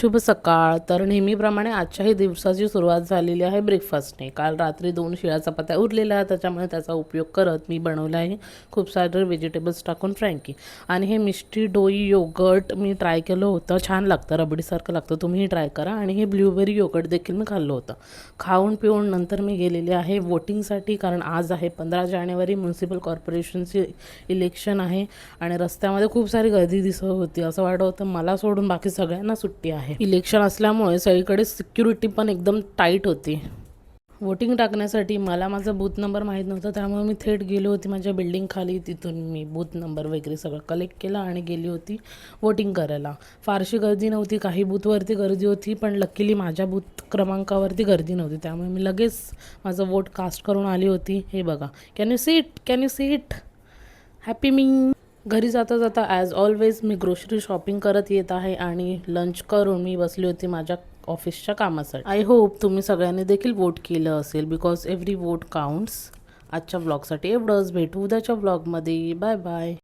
शुभ सकाळ. तर नेहमीप्रमाणे आजच्याही दिवसाची सुरुवात झालेली आहे ब्रेकफास्टने. काल रात्री 2 शिळ्या चपात्या उरलेल्या, त्याच्यामुळे त्याचा उपयोग करत मी बनवला आहे खूप सारे व्हेजिटेबल्स टाकून फ्रँकी. आणि हे मिष्टी डोई योगर्ट मी ट्राय केलं होतं, छान लागतं, रबडीसारखं लागतं, तुम्हीही ट्राय करा. आणि हे ब्लूबेरी योगर्ट देखील मी खाल्लं होतं. खाऊन पिऊन नंतर मी गेलेले आहे वोटिंगसाठी, कारण आज आहे 15 जानेवारी, म्युन्सिपल कॉर्पोरेशनची इलेक्शन आहे. आणि रस्त्यामध्ये खूप सारी गर्दी दिसत होती, असं वाटत होतं मला सोडून बाकी सगळ्यांना सुट्टी आहे. इलेक्शन असल्यामुळे सगळीकडे सिक्युरिटी पण एकदम टाईट होती. वोटिंग टाकण्यासाठी मला माझा बूथ नंबर माहीत नव्हता, त्यामुळे मी थेट गेली होती माझ्या बिल्डिंग खाली, तिथून मी बूथ नंबर वगैरे सगळं कलेक्ट केलं आणि गेली होती वोटिंग करायला. फारशी गर्दी नव्हती, काही बूथवरती गर्दी होती, पण लकीली माझ्या बूथ क्रमांकावरती गर्दी नव्हती, त्यामुळे मी लगेच माझं वोट कास्ट करून आली होती. हे बघा, कॅन यू सीट हॅपी मी. घरी जाता जाता ॲज ऑलवेज मी ग्रोसरी शॉपिंग करत येत आहे आणि लंच करून मी बसली होती माझ्या ऑफिसच्या कामासाठी. आय होप तुम्ही सगळ्यांनी देखील वोट केलं असेल, बिकॉज एव्हरी वोट काउंट्स. आजच्या व्लॉगसाठी एवढंच. भेटू उद्याच्या व्लॉगमध्ये. Bye bye.